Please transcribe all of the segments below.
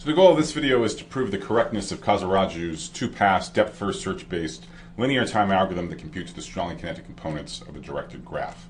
So the goal of this video is to prove the correctness of Kazaraju's two-pass, depth-first search-based linear time algorithm that computes the strongly kinetic components of a directed graph.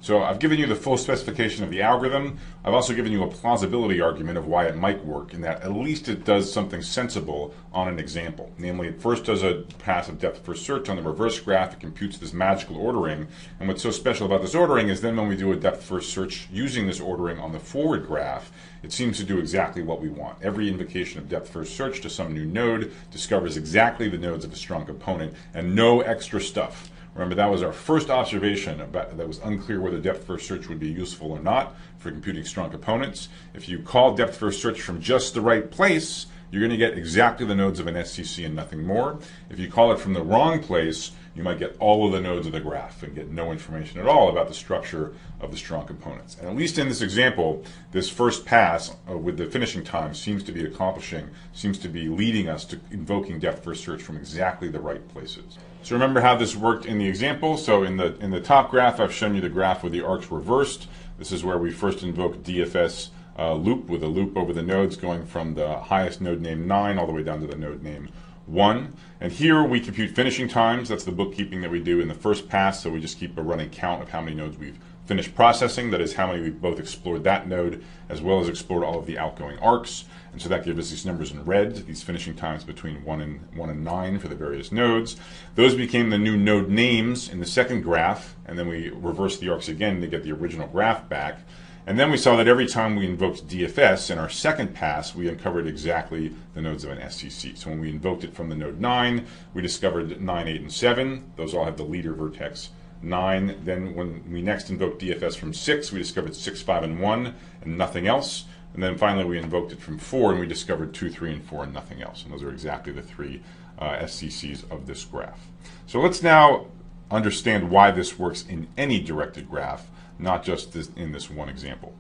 So I've given you the full specification of the algorithm. I've also given you a plausibility argument of why it might work, in that at least it does something sensible on an example. Namely, it first does a pass of depth-first search on the reverse graph. It computes this magical ordering. And what's so special about this ordering is then when we do a depth-first search using this ordering on the forward graph, it seems to do exactly what we want. Every invocation of depth-first search to some new node discovers exactly the nodes of a strong component and no extra stuff. Remember, that was our first observation about that was unclear whether depth-first search would be useful or not for computing strong components. If you call depth-first search from just the right place, you're going to get exactly the nodes of an SCC and nothing more. If you call it from the wrong place, you might get all of the nodes of the graph and get no information at all about the structure of the strong components. And at least in this example, this first pass with the finishing time seems to be leading us to invoking depth-first search from exactly the right places. So remember how this worked in the example. So in the top graph, I've shown you the graph with the arcs reversed. This is where we first invoke DFS loop with a loop over the nodes going from the highest node name 9 all the way down to the node name 1. And here we compute finishing times. That's the bookkeeping that we do in the first pass. So we just keep a running count of how many nodes we've finished processing. That is how many we've both explored that node as well as explored all of the outgoing arcs. And so that gives us these numbers in red, these finishing times between 1 and 9 for the various nodes. Those became the new node names in the second graph, and then we reversed the arcs again to get the original graph back. And then we saw that every time we invoked DFS in our second pass, we uncovered exactly the nodes of an SCC. So when we invoked it from the node 9, we discovered 9, 8, and 7. Those all have the leader vertex 9. Then when we next invoked DFS from 6, we discovered 6, 5, and 1, and nothing else. And then finally we invoked it from 4, and we discovered 2, 3, and 4, and nothing else. And those are exactly the three SCCs of this graph. So let's now understand why this works in any directed graph, not just in this one example.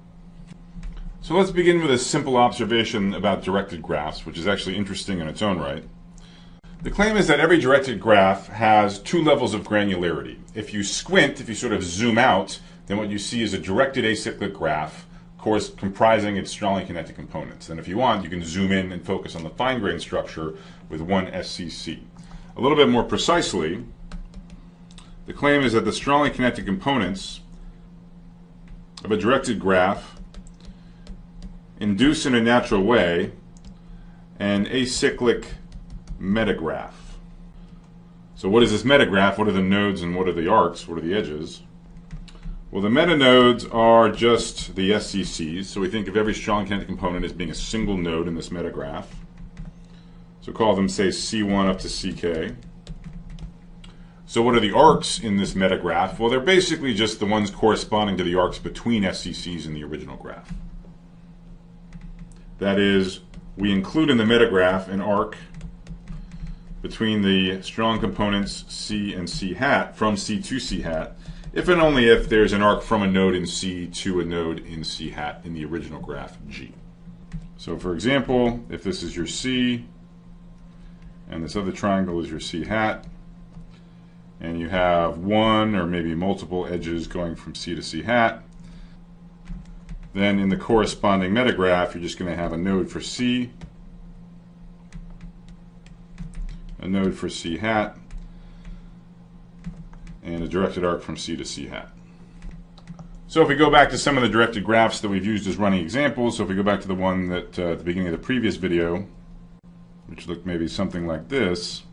So let's begin with a simple observation about directed graphs, which is actually interesting in its own right. The claim is that every directed graph has two levels of granularity. If you squint, if you sort of zoom out, then what you see is a directed acyclic graph, of course, comprising its strongly kinetic components. And if you want, you can zoom in and focus on the fine-grained structure with one SCC. A little bit more precisely, the claim is that the strongly kinetic components of a directed graph induce in a natural way an acyclic metagraph. So what is this metagraph? What are the nodes and what are the arcs? What are the edges? Well, the metanodes are just the SCCs. So we think of every strong kinetic component as being a single node in this metagraph. So call them, say, C1 up to CK. So what are the arcs in this metagraph? Well, they're basically just the ones corresponding to the arcs between SCCs in the original graph. That is, we include in the metagraph an arc between the strong components C and C hat, from C to C hat, if and only if there's an arc from a node in C to a node in C hat in the original graph G. So for example, if this is your C and this other triangle is your C hat, and you have one or maybe multiple edges going from C to C hat, then in the corresponding metagraph, you're just going to have a node for C, a node for C hat, and a directed arc from C to C hat. So if we go back to some of the directed graphs that we've used as running examples, so if we go back to the one that at the beginning of the previous video, which looked maybe something like this,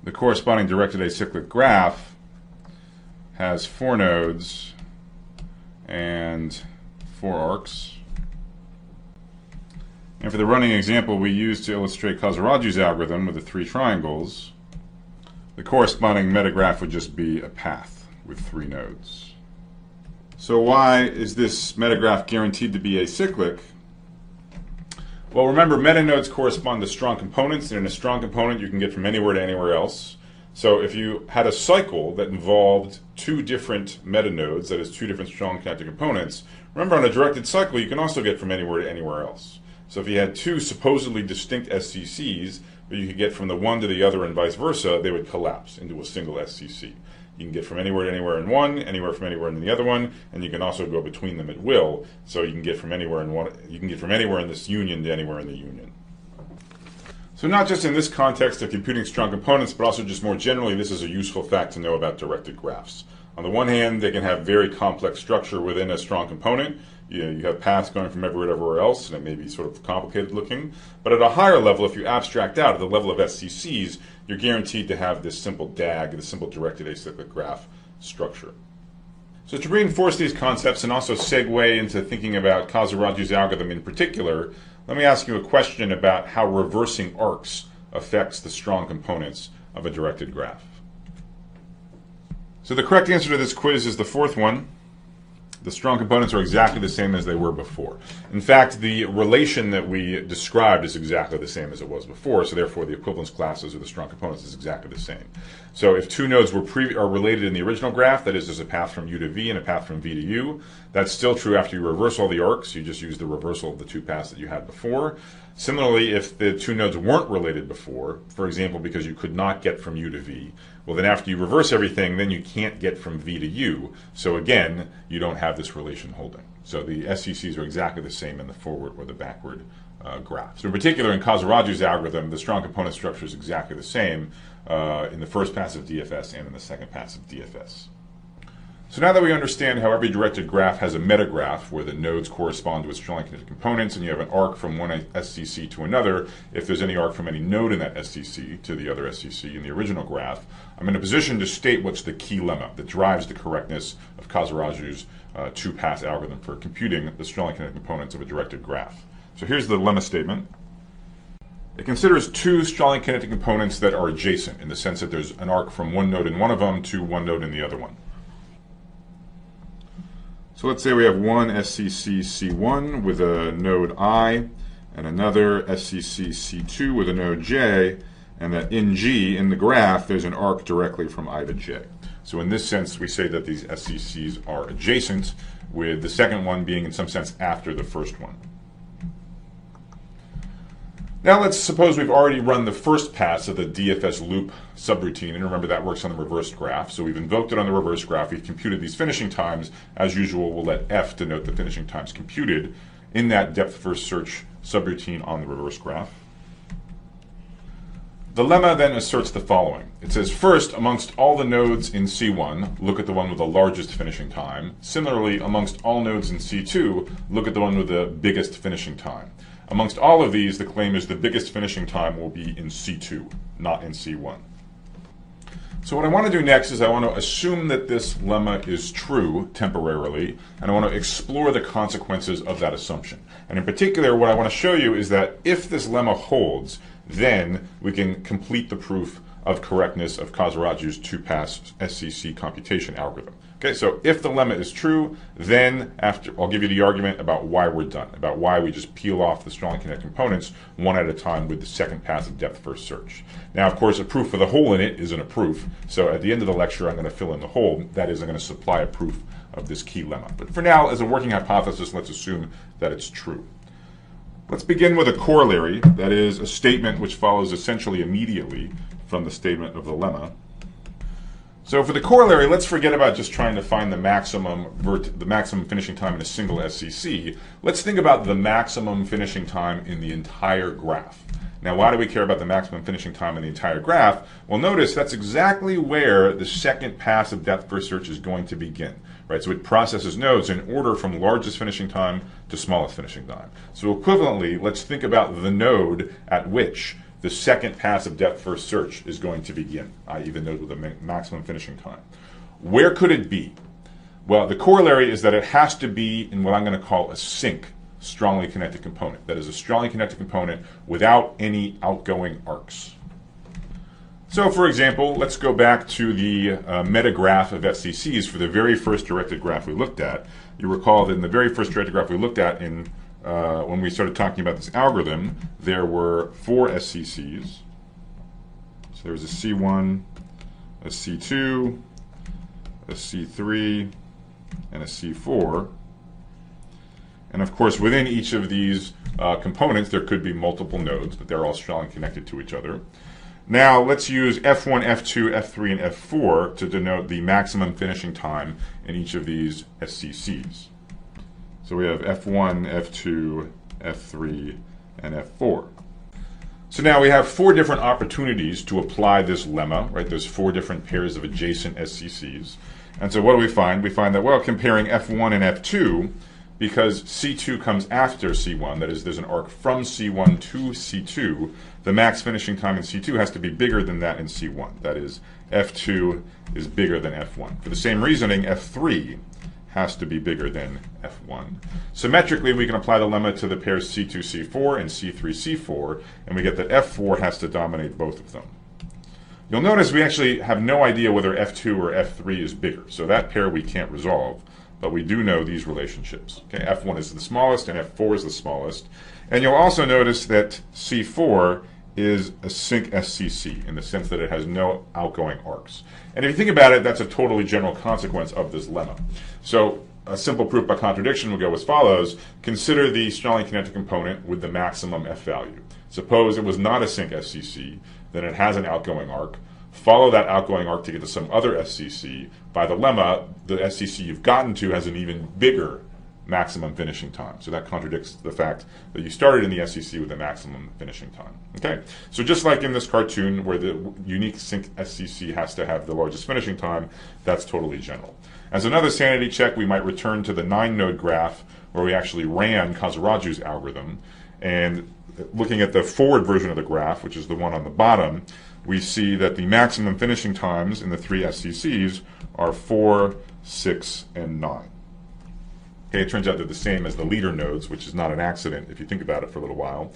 the corresponding directed acyclic graph has 4 nodes and 4 arcs. And for the running example we used to illustrate Kazaraju's algorithm with the 3 triangles, the corresponding metagraph would just be a path with 3 nodes. So why is this metagraph guaranteed to be acyclic? Well, remember, metanodes correspond to strong components, and in a strong component you can get from anywhere to anywhere else. So if you had a cycle that involved 2 different metanodes, that is 2 different strong kinetic components, remember on a directed cycle you can also get from anywhere to anywhere else. So if you had 2 supposedly distinct SCCs, but you could get from the one to the other and vice versa, they would collapse into a single SCC. You can get from anywhere to anywhere in one, anywhere from anywhere in the other one, and you can also go between them at will. So you can get from anywhere in one. You can get from anywhere in this union to anywhere in the union. So not just in this context of computing strong components, but also just more generally, this is a useful fact to know about directed graphs. On the one hand, they can have very complex structure within a strong component. You have paths going from everywhere to everywhere else, and it may be sort of complicated looking. But at a higher level, if you abstract out at the level of SCCs, you're guaranteed to have this simple DAG, the simple directed acyclic graph structure. So to reinforce these concepts and also segue into thinking about Kazaraju's algorithm in particular, let me ask you a question about how reversing arcs affects the strong components of a directed graph. So the correct answer to this quiz is the fourth one. The strong components are exactly the same as they were before. In fact, the relation that we described is exactly the same as it was before, so therefore the equivalence classes of the strong components is exactly the same. So if two nodes are related in the original graph, that is, there's a path from U to V and a path from V to U, that's still true after you reverse all the arcs. You just use the reversal of the two paths that you had before. Similarly, if the two nodes weren't related before, for example, because you could not get from U to V, well, then after you reverse everything, then you can't get from V to U. So again, you don't have this relation holding. So the SCCs are exactly the same in the forward or the backward graph. So in particular, in Kazaraju's algorithm, the strong component structure is exactly the same in the first pass of DFS and in the second pass of DFS. So now that we understand how every directed graph has a metagraph where the nodes correspond to its strongly connected components and you have an arc from one SCC to another, if there's any arc from any node in that SCC to the other SCC in the original graph, I'm in a position to state what's the key lemma that drives the correctness of Kazaraju's two-pass algorithm for computing the strongly connected components of a directed graph. So here's the lemma statement. It considers two strongly connected components that are adjacent in the sense that there's an arc from one node in one of them to one node in the other one. So let's say we have one SCC C1 with a node I and another SCC C2 with a node J, and that in G, in the graph, there's an arc directly from I to J. So in this sense, we say that these SCCs are adjacent, with the second one being in some sense after the first one. Now let's suppose we've already run the first pass of the DFS loop subroutine, and remember that works on the reversed graph. So we've invoked it on the reversed graph, we've computed these finishing times. As usual, we'll let F denote the finishing times computed in that depth first search subroutine on the reversed graph. The lemma then asserts the following. It says, first, amongst all the nodes in C1, look at the one with the largest finishing time. Similarly, amongst all nodes in C2, look at the one with the biggest finishing time. Amongst all of these, the claim is the biggest finishing time will be in C2, not in C1. So what I want to do next is I want to assume that this lemma is true temporarily, and I want to explore the consequences of that assumption. And in particular, what I want to show you is that if this lemma holds, then we can complete the proof of correctness of Kazaraju's two-pass SCC computation algorithm. Okay, so if the lemma is true, then I'll give you the argument about why we're done, about why we just peel off the strongly connected components one at a time with the second pass of depth first search. Now, of course, a proof for the hole in it isn't a proof, so at the end of the lecture, I'm going to fill in the hole. That is, I'm going to supply a proof of this key lemma. But for now, as a working hypothesis, let's assume that it's true. Let's begin with a corollary, that is, a statement which follows essentially immediately from the statement of the lemma. So for the corollary, let's forget about just trying to find the maximum finishing time in a single SCC. Let's think about the maximum finishing time in the entire graph. Now, why do we care about the maximum finishing time in the entire graph? Well, notice that's exactly where the second pass of depth first search is going to begin. Right? So it processes nodes in order from largest finishing time to smallest finishing time. So equivalently, let's think about the node at which the second pass of depth first search is going to begin, i.e. the node with the maximum finishing time. Where could it be? Well, the corollary is that it has to be in what I'm going to call a sink strongly connected component. That is a strongly connected component without any outgoing arcs. So for example, let's go back to the metagraph of SCCs for the very first directed graph we looked at. You recall that in the very first directed graph we looked at when we started talking about this algorithm, there were 4 SCCs. So there was a C1, a C2, a C3, and a C4. And of course, within each of these components, there could be multiple nodes, but they're all strongly connected to each other. Now, let's use F1, F2, F3, and F4 to denote the maximum finishing time in each of these SCCs. So we have F1, F2, F3, and F4. So now we have 4 different opportunities to apply this lemma, right? There's 4 different pairs of adjacent SCCs. And so what do we find? We find that, well, comparing F1 and F2, because C2 comes after C1, that is, there's an arc from C1 to C2, the max finishing time in C2 has to be bigger than that in C1. That is, F2 is bigger than F1. For the same reasoning, F3 has to be bigger than F1. Symmetrically, we can apply the lemma to the pairs C2, C4 and C3, C4, and we get that F4 has to dominate both of them. You'll notice we actually have no idea whether F2 or F3 is bigger, so that pair we can't resolve, but we do know these relationships. Okay, F1 is the smallest and F4 is the smallest. And you'll also notice that C4 is a sinc SCC in the sense that it has no outgoing arcs. And if you think about it, that's a totally general consequence of this lemma. So a simple proof by contradiction will go as follows. Consider the strongly kinetic component with the maximum F value. Suppose it was not a sinc SCC, then it has an outgoing arc. Follow that outgoing arc to get to some other SCC. By the lemma, the SCC you've gotten to has an even bigger maximum finishing time. So that contradicts the fact that you started in the SCC with the maximum finishing time. Okay? So just like in this cartoon where the unique sinc SCC has to have the largest finishing time, that's totally general. As another sanity check, we might return to the 9-node graph where we actually ran Kazaraju's algorithm. And looking at the forward version of the graph, which is the one on the bottom, we see that the maximum finishing times in the 3 SCCs are 4, 6, and 9. Okay, it turns out they're the same as the leader nodes, which is not an accident if you think about it for a little while.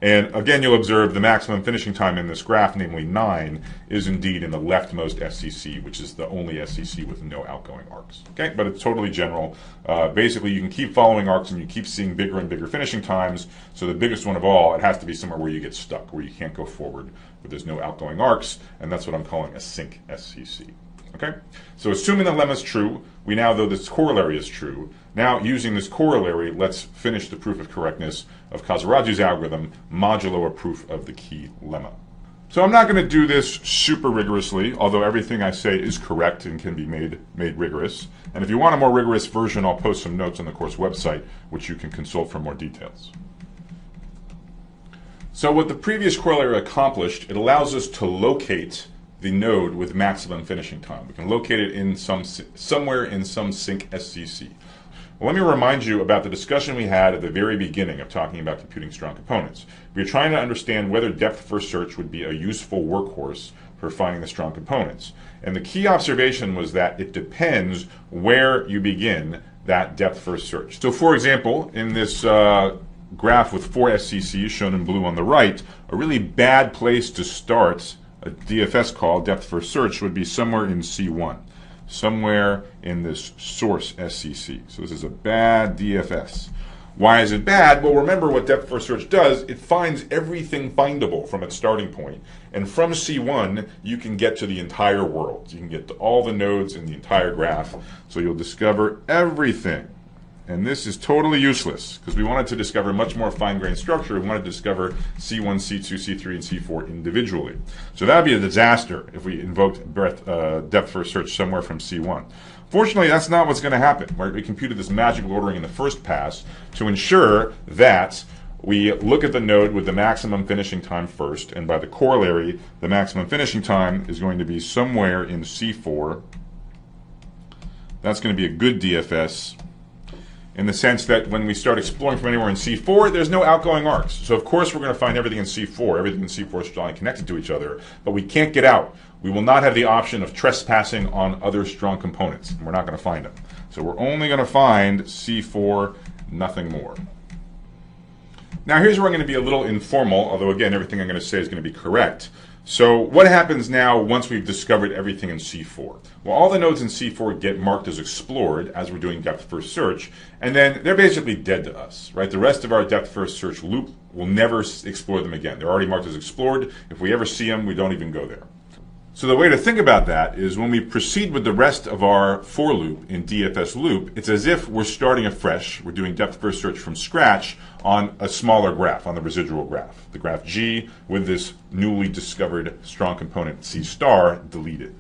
And again, you'll observe the maximum finishing time in this graph, namely 9, is indeed in the leftmost SCC, which is the only SCC with no outgoing arcs. Okay, but it's totally general. Basically, you can keep following arcs and you keep seeing bigger and bigger finishing times. So the biggest one of all, it has to be somewhere where you get stuck, where you can't go forward, where there's no outgoing arcs, and that's what I'm calling a sinc SCC. Okay, so assuming the lemma is true, we now know this corollary is true. Now, using this corollary, let's finish the proof of correctness of Kazaraju's algorithm modulo a proof of the key lemma. So I'm not going to do this super rigorously, although everything I say is correct and can be made rigorous. And if you want a more rigorous version, I'll post some notes on the course website, which you can consult for more details. So what the previous corollary accomplished, it allows us to locate the node with maximum finishing time. We can locate it in somewhere in some sinc SCC. Well, let me remind you about the discussion we had at the very beginning of talking about computing strong components. We were trying to understand whether depth-first search would be a useful workhorse for finding the strong components. And the key observation was that it depends where you begin that depth-first search. So for example, in this graph with 4 SCCs shown in blue on the right, a really bad place to start a DFS call, depth-first search, would be somewhere in C1, somewhere in this source SCC. So this is a bad DFS. Why is it bad? Well, remember what depth-first search does. It finds everything findable from its starting point. And from C1, you can get to the entire world. You can get to all the nodes in the entire graph. So you'll discover everything. And this is totally useless because we wanted to discover much more fine-grained structure. We wanted to discover C1, C2, C3, and C4 individually. So that would be a disaster if we invoked depth-first search somewhere from C1. Fortunately, that's not what's going to happen. Right? We computed this magical ordering in the first pass to ensure that we look at the node with the maximum finishing time first, and by the corollary, the maximum finishing time is going to be somewhere in C4. That's going to be a good DFS, in the sense that when we start exploring from anywhere in C4, there's no outgoing arcs. So of course we're going to find everything in C4. Everything in C4 is strongly connected to each other, but we can't get out. We will not have the option of trespassing on other strong components, and we're not going to find them. So we're only going to find C4, nothing more. Now here's where I'm going to be a little informal, although again everything I'm going to say is going to be correct. So what happens now once we've discovered everything in C4? Well, all the nodes in C4 get marked as explored as we're doing depth-first search, and then they're basically dead to us, right? The rest of our depth-first search loop will never explore them again. They're already marked as explored. If we ever see them, we don't even go there. So the way to think about that is when we proceed with the rest of our for loop in DFS loop, it's as if we're starting afresh. We're doing depth-first search from scratch on a smaller graph, on the residual graph, the graph G with this newly discovered strong component C star deleted.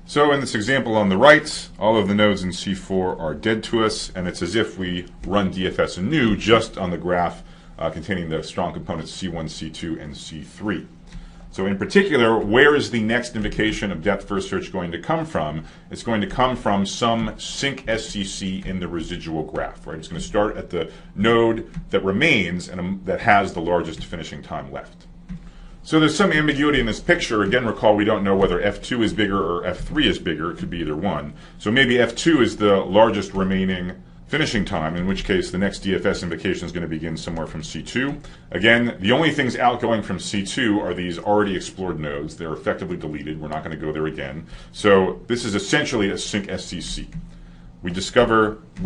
So in this example on the right, all of the nodes in C4 are dead to us, and it's as if we run DFS anew just on the graph containing the strong components C1, C2, and C3. So in particular, where is the next invocation of depth first search going to come from? It's going to come from some sync SCC in the residual graph, right? It's going to start at the node that remains and that has the largest finishing time left. So there's some ambiguity in this picture. Again, recall we don't know whether F2 is bigger or F3 is bigger. It could be either one. So maybe F2 is the largest remaining finishing time, in which case the next DFS invocation is going to begin somewhere from C2. Again, the only things outgoing from C2 are these already explored nodes. They're effectively deleted. We're not going to go there again. So this is essentially a sync SCC. We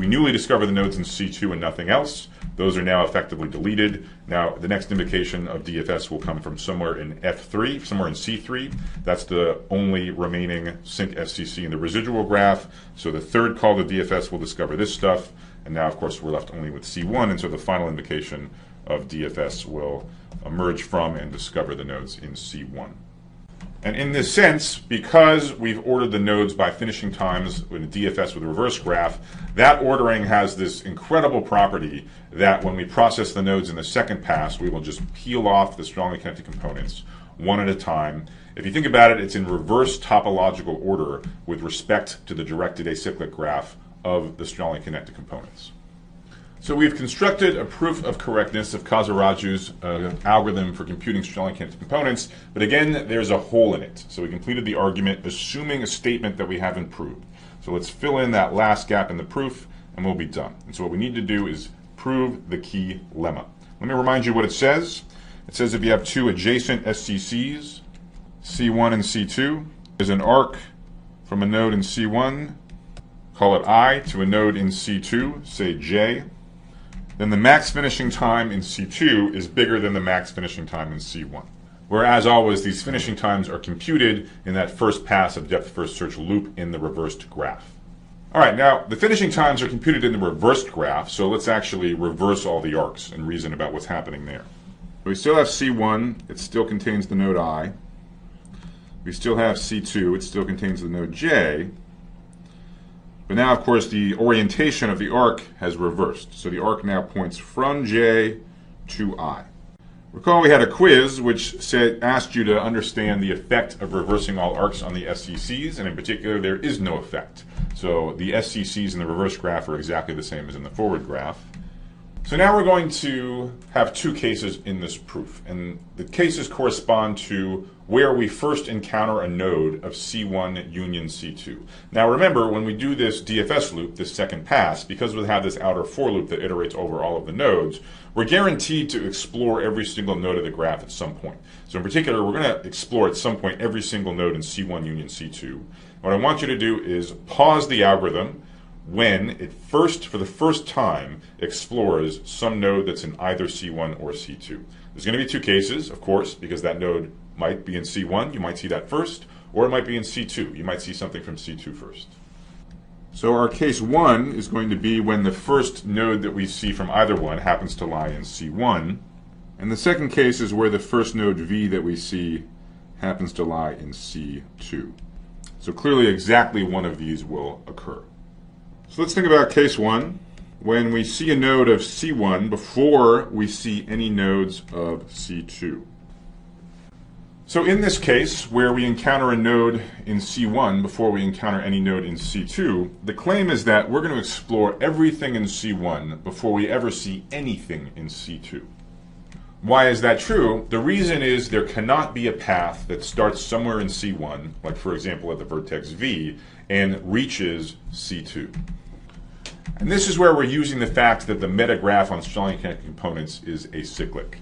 newly discover the nodes in C2 and nothing else. Those are now effectively deleted. Now, the next invocation of DFS will come from somewhere in F3, somewhere in C3. That's the only remaining sync SCC in the residual graph. So the third call to DFS will discover this stuff. And now, of course, we're left only with C1. And so the final invocation of DFS will emerge from and discover the nodes in C1. And in this sense, because we've ordered the nodes by finishing times in a DFS with a reverse graph, that ordering has this incredible property that when we process the nodes in the second pass, we will just peel off the strongly connected components one at a time. If you think about it, it's in reverse topological order with respect to the directed acyclic graph of the strongly connected components. So we've constructed a proof of correctness of Casaraju's algorithm for computing strongly connected components, but again, there's a hole in it. So we completed the argument assuming a statement that we haven't proved. So let's fill in that last gap in the proof, and we'll be done. And so what we need to do is prove the key lemma. Let me remind you what it says. It says if you have two adjacent SCCs, C1 and C2, there's an arc from a node in C1, call it I, to a node in C2, say J, then the max finishing time in C2 is bigger than the max finishing time in C1. Whereas always, these finishing times are computed in that first pass of depth first search loop in the reversed graph. All right, now the finishing times are computed in the reversed graph, so let's actually reverse all the arcs and reason about what's happening there. We still have C1, it still contains the node I. We still have C2, it still contains the node J. But now, of course, the orientation of the arc has reversed. So the arc now points from J to I. Recall we had a quiz which asked you to understand the effect of reversing all arcs on the SCCs, and in particular, there is no effect. So the SCCs in the reverse graph are exactly the same as in the forward graph. So now we're going to have two cases in this proof, and the cases correspond to where we first encounter a node of C1 union C2. Now remember, when we do this DFS loop, this second pass, because we have this outer for loop that iterates over all of the nodes, we're guaranteed to explore every single node of the graph at some point. So in particular, we're going to explore at some point every single node in C1 union C2. What I want you to do is pause the algorithm when it first, for the first time, explores some node that's in either C1 or C2. There's going to be two cases, of course, because that node might be in C1, you might see that first, or it might be in C2. You might see something from C2 first. So our case 1 is going to be when the first node that we see from either one happens to lie in C1, and the second case is where the first node V that we see happens to lie in C2. So clearly exactly one of these will occur. So let's think about case 1, when we see a node of C1 before we see any nodes of C2. So in this case, where we encounter a node in C1 before we encounter any node in C2, the claim is that we're going to explore everything in C1 before we ever see anything in C2. Why is that true? The reason is there cannot be a path that starts somewhere in C1, like for example at the vertex V, and reaches C2. And this is where we're using the fact that the metagraph on strongly connected components is acyclic.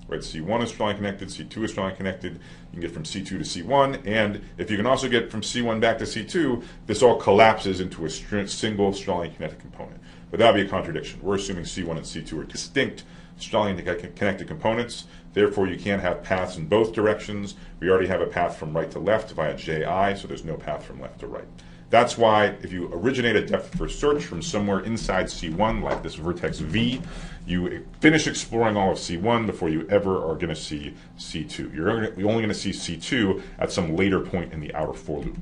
Right, C1 is strongly connected, C2 is strongly connected, you can get from C2 to C1, and if you can also get from C1 back to C2, this all collapses into a single strongly connected component. But that would be a contradiction. We're assuming C1 and C2 are distinct strongly connected components, therefore you can't have paths in both directions. We already have a path from right to left via JI, so there's no path from left to right. That's why if you originate a depth first search from somewhere inside C1, like this vertex V, you finish exploring all of C1 before you ever are going to see C2. You're only going to see C2 at some later point in the outer for loop.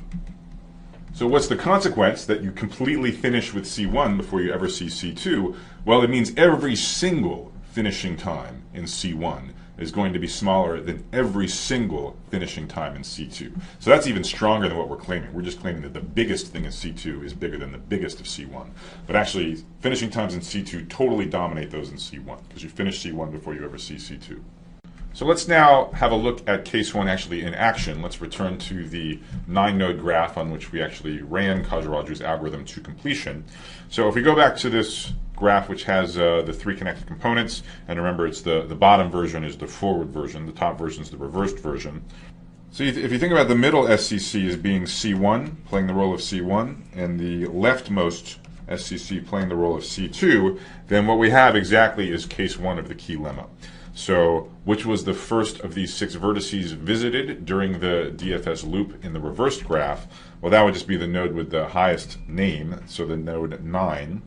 So what's the consequence that you completely finish with C1 before you ever see C2? Well, it means every single finishing time in C1 is going to be smaller than every single finishing time in C2. So that's even stronger than what we're claiming. We're just claiming that the biggest thing in C2 is bigger than the biggest of C1. But actually, finishing times in C2 totally dominate those in C1, because you finish C1 before you ever see C2. So let's now have a look at case 1 actually in action. Let's return to the 9-node graph on which we actually ran Khazir-Raju's algorithm to completion. So if we go back to this graph which has the 3 connected components, and remember it's the bottom version is the forward version, the top version is the reversed version. So if you think about the middle SCC as being C1, playing the role of C1, and the leftmost SCC playing the role of C2, then what we have exactly is case 1 of the key lemma. So, which was the first of these 6 vertices visited during the DFS loop in the reversed graph? Well, that would just be the node with the highest name, so the node 9.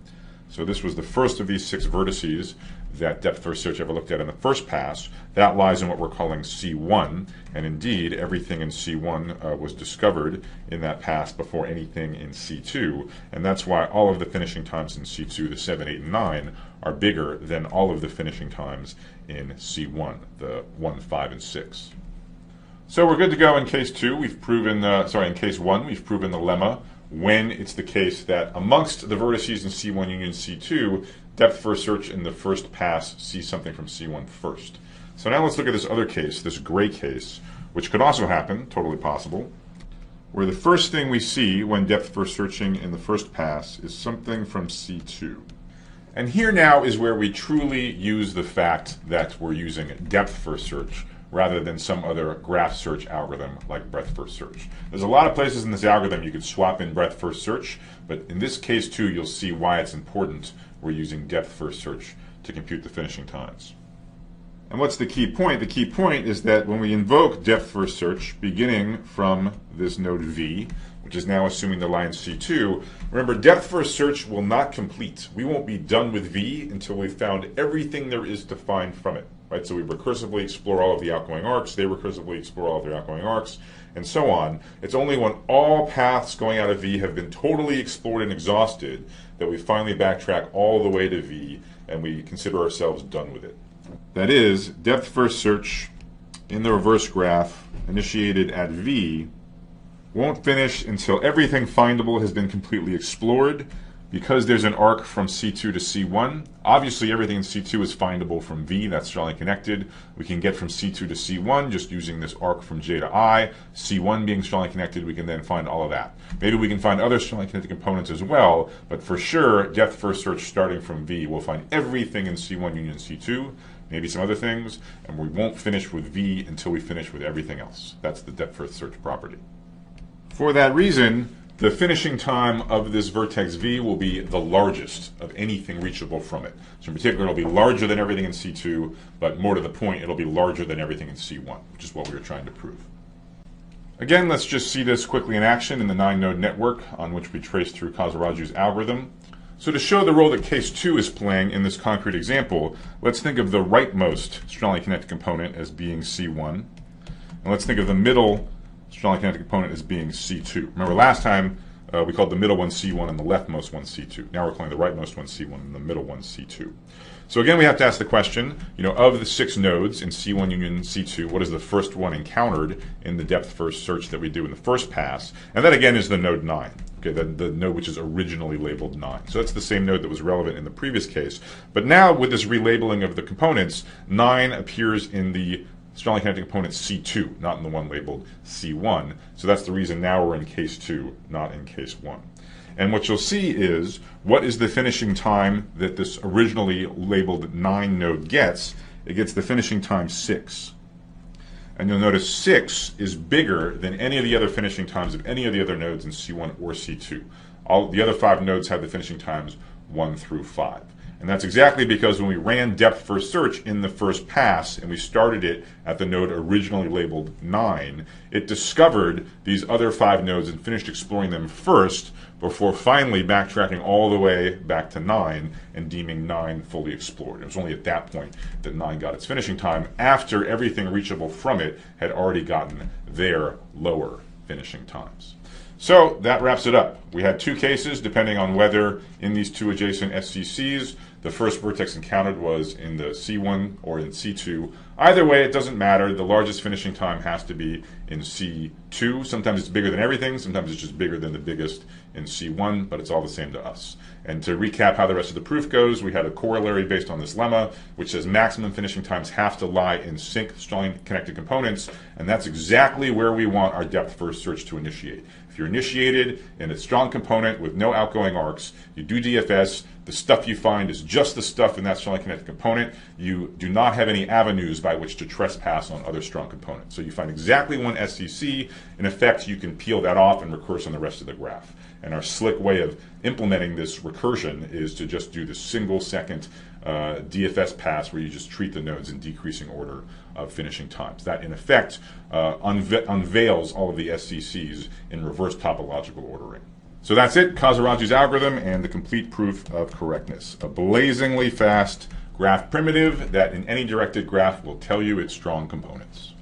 So this was the first of these 6 vertices that depth first search ever looked at in the first pass. That lies in what we're calling C1, and indeed everything in C1 was discovered in that pass before anything in C2, and that's why all of the finishing times in C2, the 7, 8, and 9, are bigger than all of the finishing times in C1, the 1, 5, and 6. So we're good to go in case 2. We've proven, in case 1, we've proven the lemma when it's the case that amongst the vertices in C1 union C2, depth first search in the first pass sees something from C1 first. So now let's look at this other case, this gray case, which could also happen, totally possible, where the first thing we see when depth first searching in the first pass is something from C2. And here now is where we truly use the fact that we're using depth first search rather than some other graph search algorithm like breadth first search. There's a lot of places in this algorithm you could swap in breadth first search, but in this case too you'll see why it's important we're using depth first search to compute the finishing times. And what's the key point? The key point is that when we invoke depth first search beginning from this node V, which is now assuming the line C2, remember depth first search will not complete. We won't be done with V until we've found everything there is to find from it. Right? So we recursively explore all of the outgoing arcs, they recursively explore all of their outgoing arcs, and so on. It's only when all paths going out of V have been totally explored and exhausted that we finally backtrack all the way to V and we consider ourselves done with it. That is, depth first search in the reverse graph initiated at V won't finish until everything findable has been completely explored. Because there's an arc from C2 to C1, obviously everything in C2 is findable from V, that's strongly connected. We can get from C2 to C1 just using this arc from J to I. C1 being strongly connected, we can then find all of that. Maybe we can find other strongly connected components as well, but for sure, depth first search starting from V will find everything in C1 union C2, maybe some other things, and we won't finish with V until we finish with everything else. That's the depth first search property. For that reason, the finishing time of this vertex V will be the largest of anything reachable from it. So in particular, it'll be larger than everything in C2, but more to the point, it'll be larger than everything in C1, which is what we were trying to prove. Again, let's just see this quickly in action in the 9-node network on which we traced through Khazir-Raju's algorithm. So to show the role that case 2 is playing in this concrete example, let's think of the rightmost strongly connected component as being C1, and let's think of the middle strongly connected component as being C2. Remember last time we called the middle one C1 and the leftmost one C2. Now we're calling the rightmost one C1 and the middle one C2. So again, we have to ask the question, of the 6 nodes in C1 union C2, what is the first one encountered in the depth first search that we do in the first pass? And that again is the node 9. Okay, the node which is originally labeled 9. So that's the same node that was relevant in the previous case. But now with this relabeling of the components, 9 appears in the strongly connected component C2, not in the one labeled C1. So that's the reason now we're in case 2, not in case 1. And what you'll see is, what is the finishing time that this originally labeled 9 node gets? It gets the finishing time 6. And you'll notice 6 is bigger than any of the other finishing times of any of the other nodes in C1 or C2. All the other 5 nodes have the finishing times 1 through 5. And that's exactly because when we ran depth first search in the first pass and we started it at the node originally labeled 9, it discovered these other 5 nodes and finished exploring them first before finally backtracking all the way back to 9 and deeming 9 fully explored. It was only at that point that 9 got its finishing time after everything reachable from it had already gotten their lower finishing times. So that wraps it up. We had 2 cases depending on whether in these 2 adjacent SCCs the first vertex encountered was in the C1 or in C2. Either way, it doesn't matter. The largest finishing time has to be in C2. Sometimes it's bigger than everything. Sometimes it's just bigger than the biggest in C1, but it's all the same to us. And to recap how the rest of the proof goes, we had a corollary based on this lemma, which says maximum finishing times have to lie in sync strongly connected components, and that's exactly where we want our depth first search to initiate. If you're initiated in a strong component with no outgoing arcs, you do DFS, the stuff you find is just the stuff in that strongly connected component. You do not have any avenues by which to trespass on other strong components. So you find exactly one SCC. In effect, you can peel that off and recurse on the rest of the graph. And our slick way of implementing this recursion is to just do the single second DFS pass where you just treat the nodes in decreasing order of finishing times. That, in effect, unveils all of the SCCs in reverse topological ordering. So that's it, Casaragi's algorithm and the complete proof of correctness. A blazingly fast graph primitive that in any directed graph will tell you its strong components.